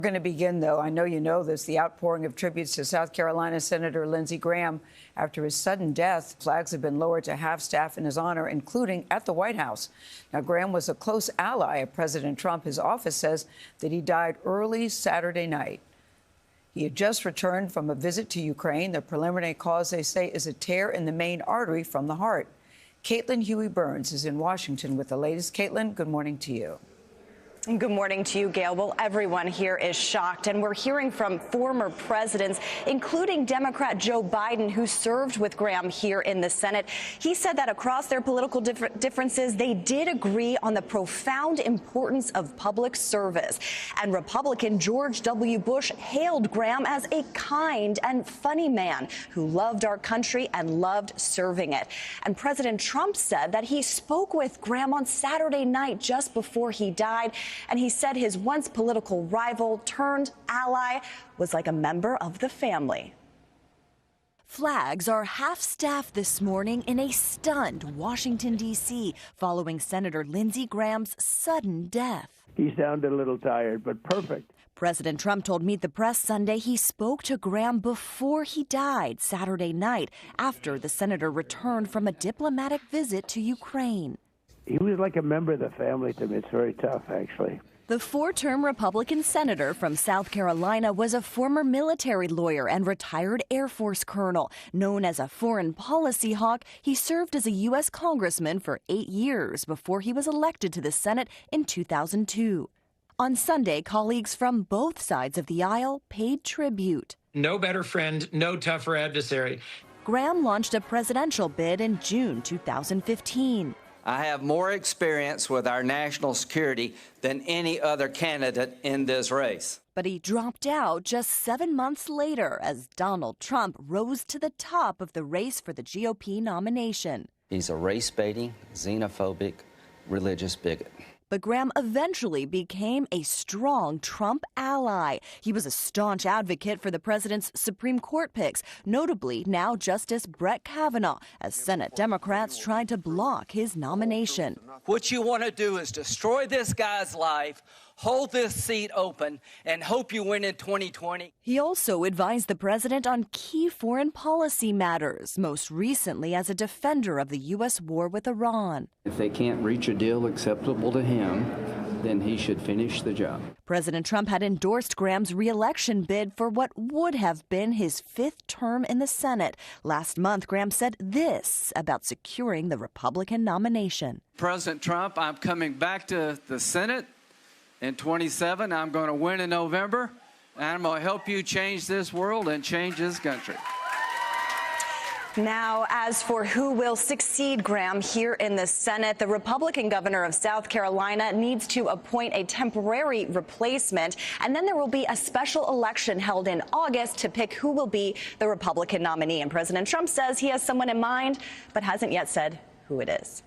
We're going to begin, though. I know you know this, the outpouring of tributes to South Carolina Senator Lindsey Graham after his sudden death. Flags have been lowered to half-staff in his honor, including at the White House. Now, Graham was a close ally of President Trump. His office says that he died early Saturday night. He had just returned from a visit to Ukraine. The preliminary cause, they say, is a tear in the main artery from the heart. Caitlin Huey-Burns is in Washington with the latest. Caitlin, good morning to you. Good morning to you, Gayle. Well, everyone here is shocked, and we're hearing from former presidents, including Democrat Joe Biden, who served with Graham here in the Senate. He said that across their political differences, they did agree on the profound importance of public service. And Republican George W. Bush hailed Graham as a kind and funny man who loved our country and loved serving it. And President Trump said that he spoke with Graham on Saturday night just before he died. And he said his once political rival turned ally was like a member of the family. Flags are half-staff this morning in a stunned Washington, D.C., following Senator Lindsey Graham's sudden death. He sounded a little tired, but perfect. President Trump told Meet the Press Sunday he spoke to Graham before he died Saturday night after the senator returned from a diplomatic visit to Ukraine. He was like a member of the family to me. It's very tough, actually. The four-term Republican senator from South Carolina was a former military lawyer and retired Air Force colonel. Known as a foreign policy hawk, he served as a U.S. congressman for 8 years before he was elected to the Senate in 2002. On Sunday, colleagues from both sides of the aisle paid tribute. No better friend, no tougher adversary. Graham launched a presidential bid in June 2015. I have more experience with our national security than any other candidate in this race. But he dropped out just 7 months later as Donald Trump rose to the top of the race for the GOP nomination. He's a race-baiting, xenophobic, religious bigot. But Graham eventually became a strong Trump ally. He was a staunch advocate for the president's Supreme Court picks, notably now Justice Brett Kavanaugh, as Senate Democrats tried to block his nomination. What you want to do is destroy this guy's life, hold this seat open, and hope you win in 2020. He also advised the president on key foreign policy matters, most recently as a defender of the U.S. war with Iran. If they can't reach a deal acceptable to him, then he should finish the job. President Trump had endorsed Graham's re-election bid for what would have been his 5th term in the Senate. Last month, Graham said this about securing the Republican nomination. President Trump, I'm coming back to the Senate in 27. I'm going to win in November, and I'm going to help you change this world and change this country. Now, as for who will succeed Graham here in the Senate, the Republican governor of South Carolina needs to appoint a temporary replacement, and then there will be a special election held in August to pick who will be the Republican nominee. And President Trump says he has someone in mind, but hasn't yet said who it is.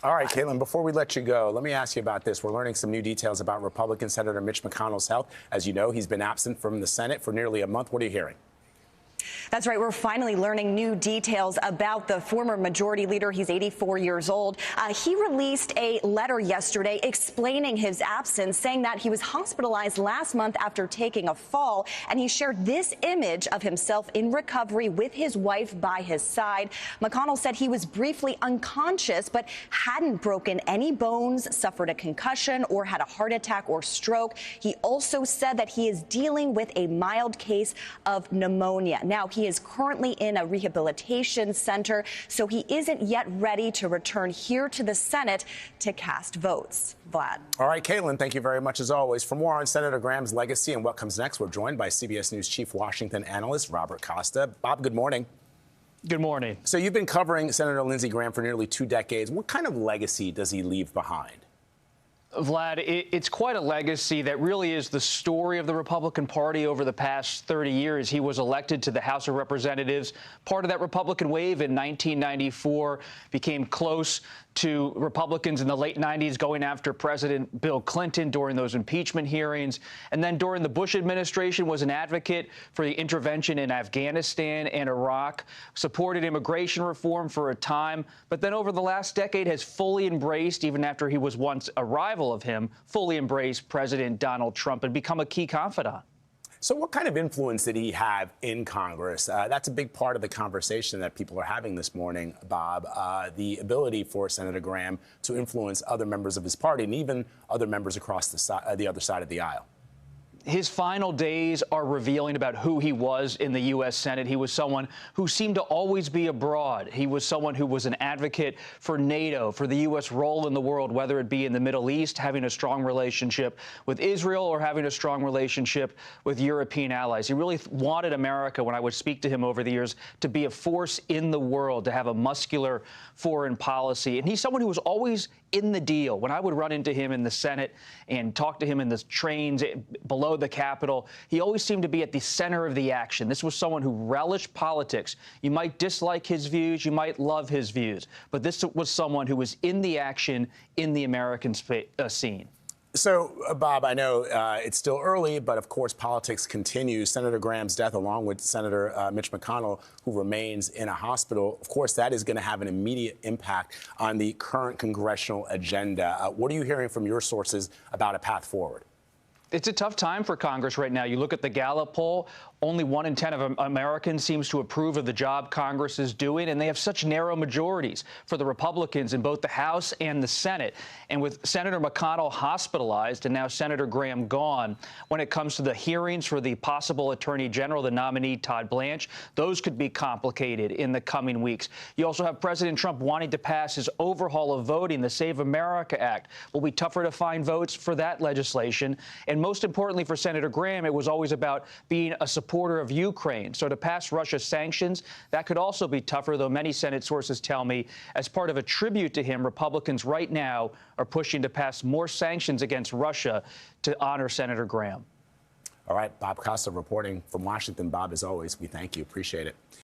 All right, Caitlin, before we let you go, let me ask you about this. We're learning some new details about Republican Senator Mitch McConnell's health. As you know, he's been absent from the Senate for nearly a month. What are you hearing? That's right. We're finally learning new details about the former majority leader. He's 84 years old. He released a letter yesterday explaining his absence, saying that he was hospitalized last month after taking a fall. And he shared this image of himself in recovery with his wife by his side. McConnell said he was briefly unconscious, but hadn't broken any bones, suffered a concussion, or had a heart attack or stroke. He also said that he is dealing with a mild case of pneumonia. Now, he is currently in a rehabilitation center, so he isn't yet ready to return here to the Senate to cast votes. Vlad. All right, Caitlin, thank you very much as always. For more on Senator Graham's legacy and what comes next, we're joined by CBS News Chief Washington analyst Robert Costa. Bob, good morning. Good morning. So you've been covering Senator Lindsey Graham for nearly 2 decades. What kind of legacy does he leave behind? Vlad, it's quite a legacy that really is the story of the Republican Party over the past 30 years. He was elected to the House of Representatives, part of that Republican wave in 1994, became close to Republicans in the late 90s going after President Bill Clinton during those impeachment hearings. And then during the Bush administration was an advocate for the intervention in Afghanistan and Iraq, supported immigration reform for a time, but then over the last decade has fully embraced, even after he was once a rival of him, fully embraced President Donald Trump and become a key confidant. So what kind of influence did he have in Congress? That's a big part of the conversation that people are having this morning, Bob, the ability for Senator Graham to influence other members of his party and even other members across the other side of the aisle. His final days are revealing about who he was in the U.S. Senate. He was someone who seemed to always be abroad. He was someone who was an advocate for NATO, for the U.S. role in the world, whether it be in the Middle East, having a strong relationship with Israel, or having a strong relationship with European allies. He really wanted America, when I would speak to him over the years, to be a force in the world, to have a muscular foreign policy. And he's someone who was always in the deal. When I would run into him in the Senate and talk to him in the trains below the Capitol, he always seemed to be at the center of the action. This was someone who relished politics. You might dislike his views, you might love his views, but this was someone who was in the action in the American scene. So, Bob, I know it's still early, but of course politics continues. Senator Graham's death, along with Senator Mitch McConnell, who remains in a hospital, of course, that is going to have an immediate impact on the current congressional agenda. What are you hearing from your sources about a path forward? It's a tough time for Congress right now. You look at the Gallup poll, only 1 in 10 of Americans seems to approve of the job Congress is doing, and they have such narrow majorities for the Republicans in both the House and the Senate. And with Senator McConnell hospitalized and now Senator Graham gone, when it comes to the hearings for the possible Attorney General, the nominee Todd Blanche, those could be complicated in the coming weeks. You also have President Trump wanting to pass his overhaul of voting, the Save America Act. Will be tougher to find votes for that legislation. And most importantly for Senator Graham, it was always about being a supporter of Ukraine. So to pass Russia sanctions, that could also be tougher, though many Senate sources tell me, as part of a tribute to him, Republicans right now are pushing to pass more sanctions against Russia to honor Senator Graham. All right, Bob Costa reporting from Washington. Bob, as always, we thank you. Appreciate it.